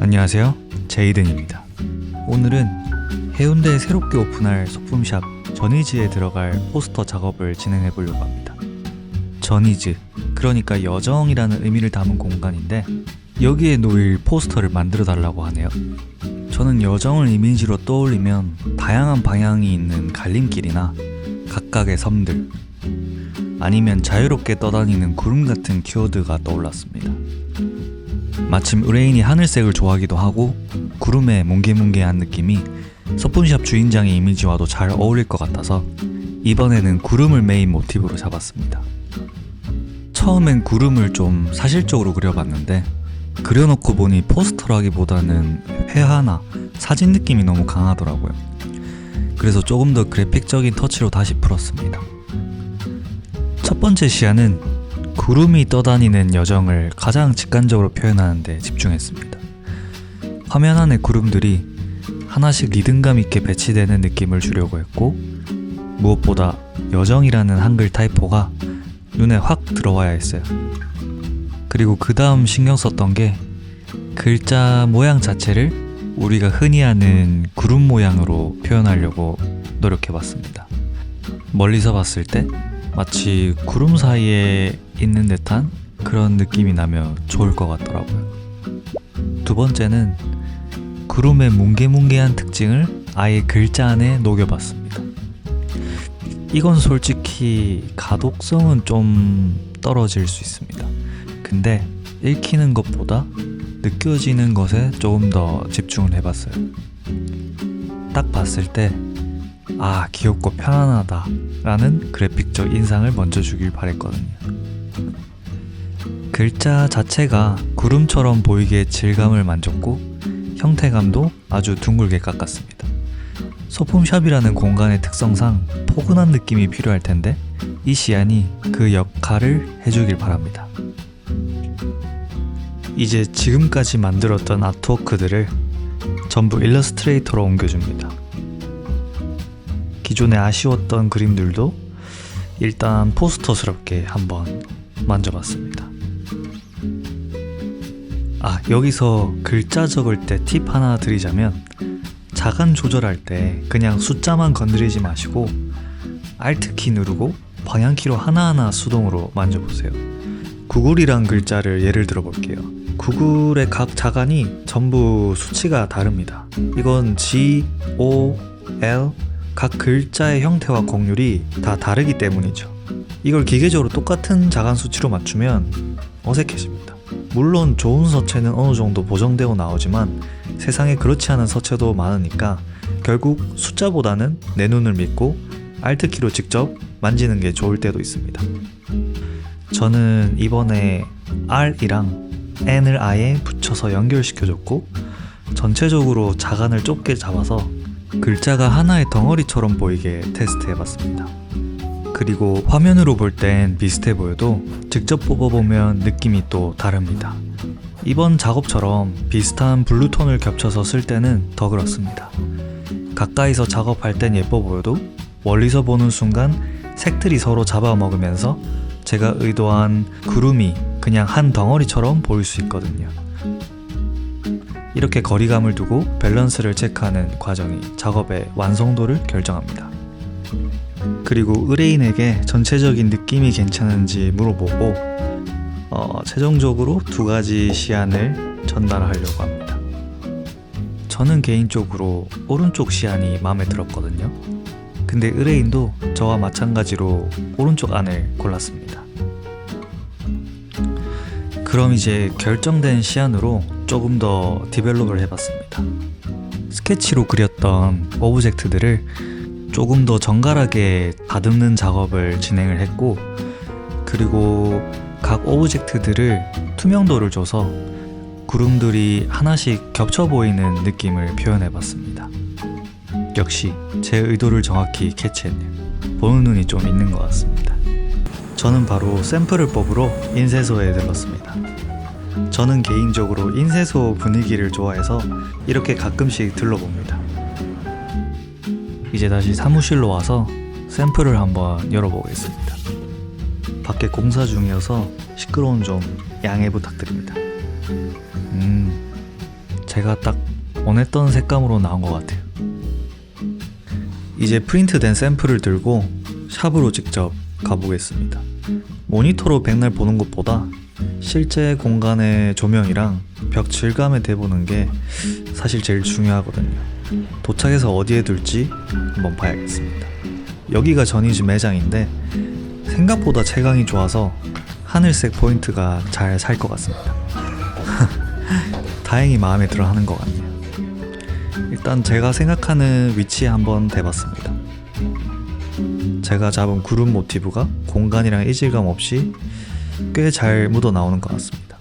안녕하세요, 제이든입니다. 오늘은 해운대에 새롭게 오픈할 소품샵 전이즈에 들어갈 포스터 작업을 진행해 보려고 합니다. 전이즈, 그러니까 여정이라는 의미를 담은 공간인데 여기에 놓일 포스터를 만들어 달라고 하네요. 저는 여정을 이미지로 떠올리면 다양한 방향이 있는 갈림길이나 각각의 섬들, 아니면 자유롭게 떠다니는 구름 같은 키워드가 떠올랐습니다. 마침 의뢰인이 하늘색을 좋아하기도 하고 구름의 뭉게뭉게한 느낌이 소품샵 주인장의 이미지와도 잘 어울릴 것 같아서 이번에는 구름을 메인 모티브로 잡았습니다. 처음엔 구름을 좀 사실적으로 그려봤는데 그려놓고 보니 포스터라기보다는 회화나 사진 느낌이 너무 강하더라고요. 그래서 조금 더 그래픽적인 터치로 다시 풀었습니다. 첫 번째 시야는 구름이 떠다니는 여정을 가장 직관적으로 표현하는 데 집중했습니다. 화면 안에 구름들이 하나씩 리듬감 있게 배치되는 느낌을 주려고 했고, 무엇보다 여정이라는 한글 타이포가 눈에 확 들어와야 했어요. 그리고 그 다음 신경 썼던 게 글자 모양 자체를 우리가 흔히 아는 구름 모양으로 표현하려고 노력해봤습니다. 멀리서 봤을 때 마치 구름 사이에 있는 듯한 그런 느낌이 나며 좋을 것 같더라고요. 두 번째는 구름의 뭉게뭉게한 특징을 아예 글자 안에 녹여봤습니다. 이건 솔직히 가독성은 좀 떨어질 수 있습니다. 근데 읽히는 것보다 느껴지는 것에 조금 더 집중을 해봤어요. 딱 봤을 때 귀엽고 편안하다 라는 그래픽적 인상을 먼저 주길 바랬거든요. 글자 자체가 구름처럼 보이게 질감을 만졌고 형태감도 아주 둥글게 깎았습니다. 소품샵이라는 공간의 특성상 포근한 느낌이 필요할 텐데 이 시안이 그 역할을 해주길 바랍니다. 이제 지금까지 만들었던 아트워크들을 전부 일러스트레이터로 옮겨줍니다. 기존에 아쉬웠던 그림들도 일단 포스터스럽게 한번 만져봤습니다. 여기서 글자 적을 때 팁 하나 드리자면 자간 조절할 때 그냥 숫자만 건드리지 마시고 Alt키 누르고 방향키로 하나하나 수동으로 만져보세요. 구글이란 글자를 예를 들어 볼게요. 구글의 각 자간이 전부 수치가 다릅니다. 이건 G, O, L 각 글자의 형태와 곡률이 다 다르기 때문이죠. 이걸 기계적으로 똑같은 자간 수치로 맞추면 어색해집니다. 물론 좋은 서체는 어느 정도 보정되고 나오지만 세상에 그렇지 않은 서체도 많으니까 결국 숫자보다는 내 눈을 믿고 Alt키로 직접 만지는 게 좋을 때도 있습니다. 저는 이번에 R이랑 N을 아예 붙여서 연결시켜줬고 전체적으로 자간을 좁게 잡아서 글자가 하나의 덩어리처럼 보이게 테스트해봤습니다. 그리고 화면으로 볼 땐 비슷해 보여도 직접 뽑아보면 느낌이 또 다릅니다. 이번 작업처럼 비슷한 블루톤을 겹쳐서 쓸 때는 더 그렇습니다. 가까이서 작업할 땐 예뻐 보여도 멀리서 보는 순간 색들이 서로 잡아먹으면서 제가 의도한 구름이 그냥 한 덩어리처럼 보일 수 있거든요. 이렇게 거리감을 두고 밸런스를 체크하는 과정이 작업의 완성도를 결정합니다. 그리고 의뢰인에게 전체적인 느낌이 괜찮은지 물어보고 최종적으로 두 가지 시안을 전달하려고 합니다. 저는 개인적으로 오른쪽 시안이 마음에 들었거든요. 근데 의뢰인도 저와 마찬가지로 오른쪽 안을 골랐습니다. 그럼 이제 결정된 시안으로 조금 더 디벨롭을 해봤습니다. 스케치로 그렸던 오브젝트들을 조금 더 정갈하게 다듬는 작업을 진행을 했고, 그리고 각 오브젝트들을 투명도를 줘서 구름들이 하나씩 겹쳐 보이는 느낌을 표현해봤습니다. 역시 제 의도를 정확히 캐치했네요. 보는 눈이 좀 있는 것 같습니다. 저는 바로 샘플을 뽑으러 인쇄소에 들렀습니다. 저는 개인적으로 인쇄소 분위기를 좋아해서 이렇게 가끔씩 들러봅니다. 이제 다시 사무실로 와서 샘플을 한번 열어보겠습니다. 밖에 공사 중이어서 시끄러운 점 양해 부탁드립니다. 제가 딱 원했던 색감으로 나온 것 같아요. 이제 프린트된 샘플을 들고 샵으로 직접 가보겠습니다. 모니터로 백날 보는 것보다 실제 공간의 조명이랑 벽 질감에 대보는 게 사실 제일 중요하거든요. 도착해서 어디에 둘지 한번 봐야겠습니다. 여기가 전이지 매장인데 생각보다 채광이 좋아서 하늘색 포인트가 잘 살 것 같습니다. 다행히 마음에 들어 하는 것 같네요. 일단 제가 생각하는 위치에 한번 대봤습니다. 제가 잡은 구름 모티브가 공간이랑 이질감 없이 꽤 잘 묻어 나오는 것 같습니다.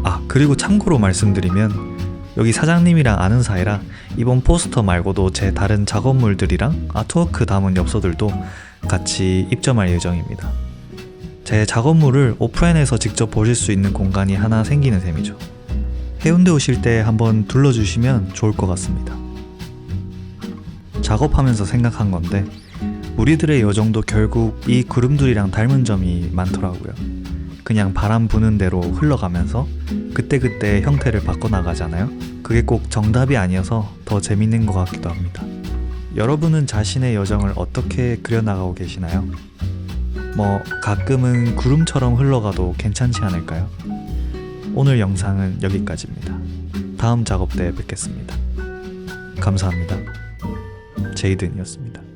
아, 그리고 참고로 말씀드리면 여기 사장님이랑 아는 사이라 이번 포스터 말고도 제 다른 작업물들이랑 아트워크 담은 엽서들도 같이 입점할 예정입니다. 제 작업물을 오프라인에서 직접 보실 수 있는 공간이 하나 생기는 셈이죠. 해운대 오실 때 한번 둘러주시면 좋을 것 같습니다. 작업하면서 생각한 건데 우리들의 여정도 결국 이 구름들이랑 닮은 점이 많더라고요. 그냥 바람 부는 대로 흘러가면서 그때그때 형태를 바꿔나가잖아요. 그게 꼭 정답이 아니어서 더 재밌는 것 같기도 합니다. 여러분은 자신의 여정을 어떻게 그려나가고 계시나요? 가끔은 구름처럼 흘러가도 괜찮지 않을까요? 오늘 영상은 여기까지입니다. 다음 작업 때 뵙겠습니다. 감사합니다. 제이든이었습니다.